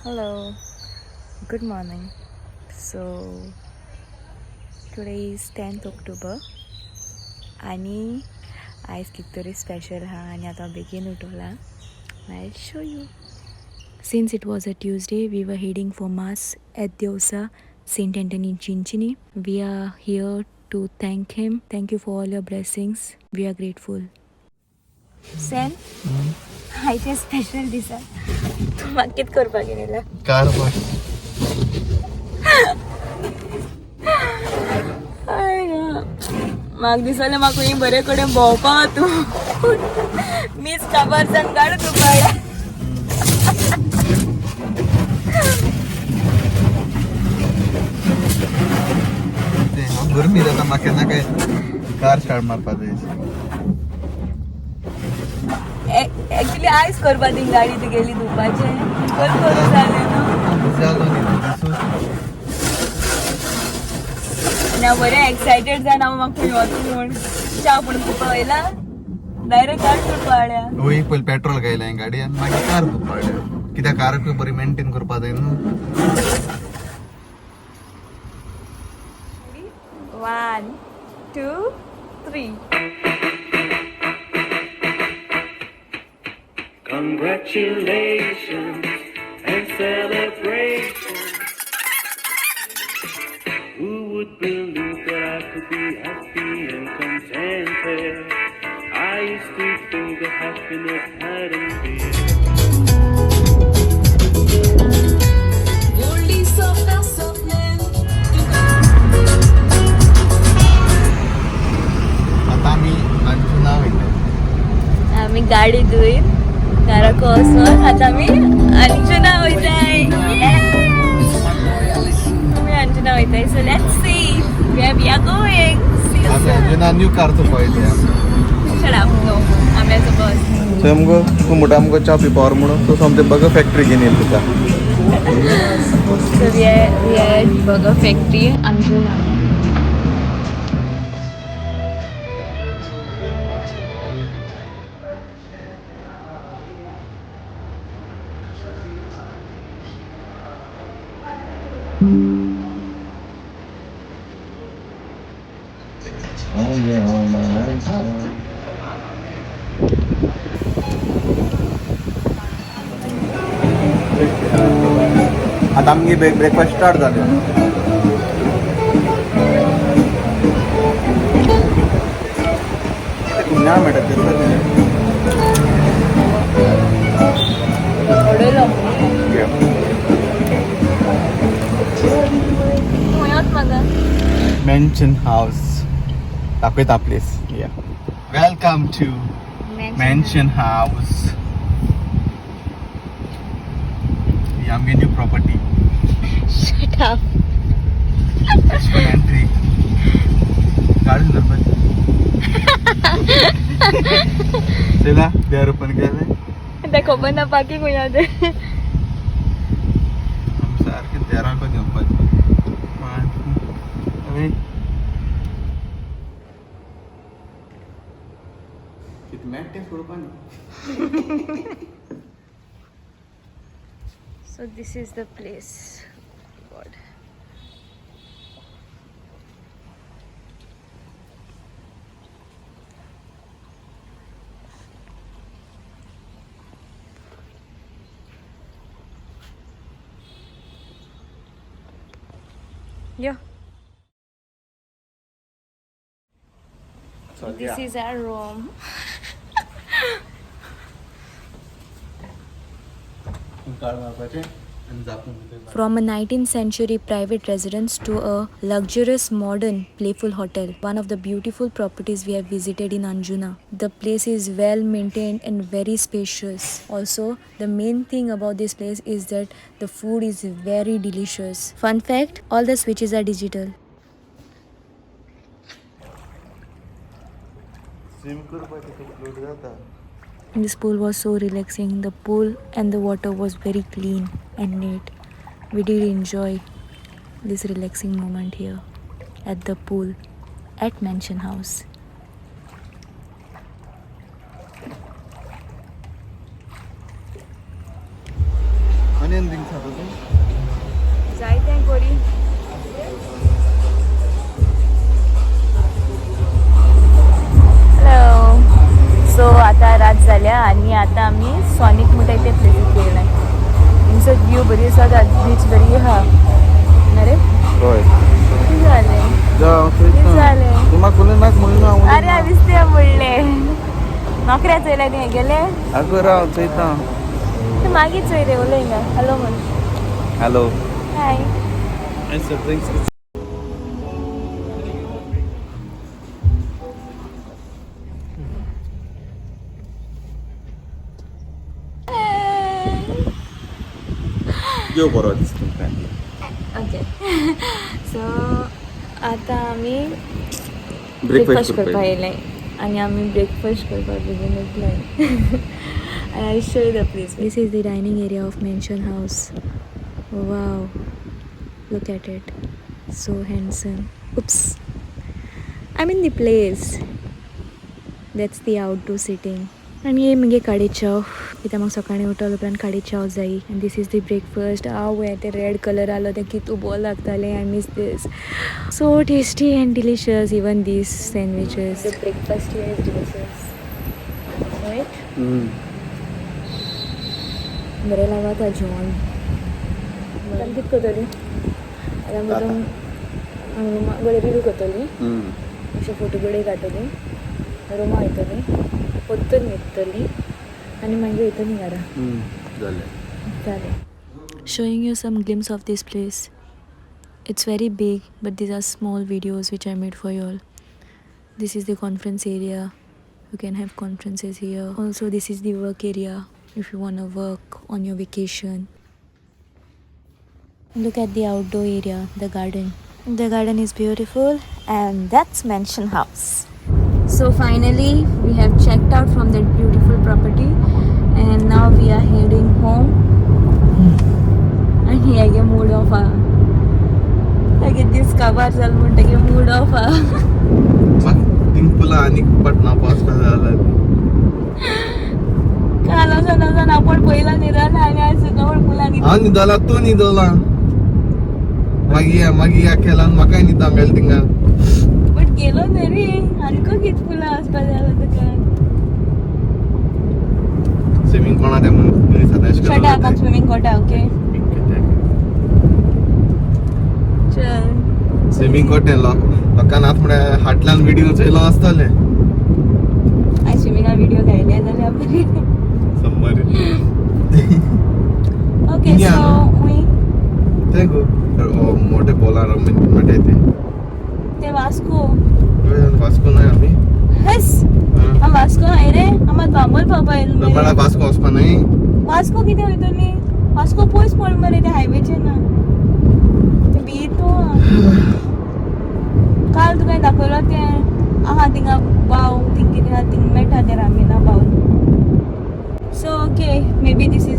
Hello, good morning. So today is 10th October आणि आज कितरी special हा आणि आता बेगीन उठवला. I'll show you. Since it was a Tuesday, we were heading for Mass at Diosa, St. Anthony Chinchini. We are here to thank him. Thank you for all your blessings. We are grateful. Sen, आयचे special दिसा तू म्हाका कित करपाक गेलेला car म्हाका दिसलें म्हाका खंय बरे कडेन भोंवपाक तूं मीच काबार जावन काड तूं पाड्या गरमी जाता म्हाका केन्ना काय कार स्टार्ट मारपाक जाय. एक्चुअली आयज करपा ती गाडी ती गेली धुवपाचें करून जालें न्हू आनी हांव बरें एक्सायटेड जावन हांव म्हाका खंय वचूं म्हूण च्या पूण धुवपा वयला डायरेक्ट कार धुवपा हाड्या वय पयलीं पेट्रोल घायलें गाडयेन मागीर कार धुवपाक कित्याक काराक बरी मेंटेन करपा जाय न्हू. 1, 2, 3. Congratulations and celebrations. Who would believe that I could be happy and contented? I used to think that happiness hadn't been. आता आमी अंजुना वयता. आमी गाडी धुयन घराक वचून आतां आमी अंजुना वयताय आमी अंजुना वयताय so let's see we are going आमी अंजुना न्यू कार चोपयल्या. शट अप नो आम्याचो बस थंय आमकां तूं म्हणटा आमकां च्या पिवपावर म्हणून तूं समजें बगर फॅक्टरी घेवन येयलें तुका. So we are at Burger Factory, Anjuna. आता आमगे ब्रेकफास्ट स्टार्ट जालें. कुल्ल्या मेळटा तें Odolo. Moyot maga. Mansion House. दाखयता place. Welcome to Mansion House. ही आमगे new property. Shut up. It's for entry. गाडी दरबार. चला देर ओपन केले. ते खबर ना पाकी कोणा दे हम सारखे देराको घेवपाक. अरे किती mat सोडपानी. So this is the place. God. Yeah. So This is our room. कार मारपाचे आणि जापून. From a 19th century private residence to a luxurious modern playful hotel, one of the beautiful properties we have visited in Anjuna. The place is well maintained and very spacious. Also, the main thing about this place is that the food is very delicious. Fun fact, all the switches are digital. Swim करपाचे float जाता. This pool was so relaxing. The pool and the water was very clean and neat. We did enjoy this relaxing moment here at the pool at Mansion House. आणि drinks आता तू जायते कोरी hello. सो आता रात जाल्या आणि आता आम्ही सॉनिक म्हणटा ते प्लेसीक गेलाय. हिंचो व्यू बरी आसा, बीच बरी आहा. अरे होय कितें जालें? कितें जालें? तुम्हाला कोणी नाक म्हणून अरे हांवेंच ते म्हणले नोकऱ्या चोयल्या न्ही गेले अगो राव चैता ते मागीर चोय रे उलय हिंगा. हॅलो म्हण. Hello hi. यो बरो दिसतो ओके. सो आतां आमी ब्रेकफास्ट ब्रेकफास्ट करपाक येयले आनी आमी ब्रेकफास्ट करपाक बेगीन उठलाय. And I'll show you the place. This is the dining area of Mansion House. Wow, look at it. So handsome. Oops, I'm in the place. That's the outdoor sitting. And ये मगे काडी चाव कित्याक म्हाका सकाळी उठोल उपरांत काडी चाव जायी. And this is the breakfast. How ते रेड कलर आलो ते कितू बोल लागताले. I miss this. So tasty and delicious. Even these sandwiches. The breakfast here is delicious. Right? बरें लागता जेवण. आतां कितें करतली? आतां म्हजो रुमा बरें रिव्यू करतली. अशे फोटो बडे काडटली. रुमा वयतली. पोत्तून न्हिदतली आनी मागीर वयतली घरा. जालें. Showing you some glimpse of this place. It's very big, but these are small videos which I made for you all. This is the conference area. You can have conferences here. Also, this is the work area if you want to work on your vacation. Look at the outdoor area, the garden. The garden is beautiful, and that's Mansion House. So finally, we have checked out from that beautiful property, and now we are heading home. And here again, mood off. I get this cover, Salmon, take a mood off. पिंकुला आणि पटना पास झाला काला सण आपण पहिला निराला आणि आज जवळ मुलांनी हा निदाला तो निदोला मागी या केला म्हाका निदांगेल थिंगा बट गेलो तरी हलको कित फुला आसपा झाला तुका स्विमिंग कोणा ते म्हणून सदाश छोटा आपण स्विमिंग कोटा ओके चल स्विमिंग कोट लोकांना आत म्हणे हाटल्यान व्हिडिओ चयलो आसतले आय स्विमिंगा व्हिडिओ घायले जाल्यार बरी summary okay so we thank you मोठे बोलार मटे ते वास्को वास्को नाही आम्ही हस हम वास्को आहे रे आम्हाला बांबोल पावपा येयलो मला वास्को वचपा नाही वास्को कितें वयतली वास्को पयस पड मरे ते हायवेचेर ना बी तो काल तुका दाखयलो तें आहा थिंगा बाव थिंग कितें आहा थिंग मेळटा तें रामिना बाव so okay may be this is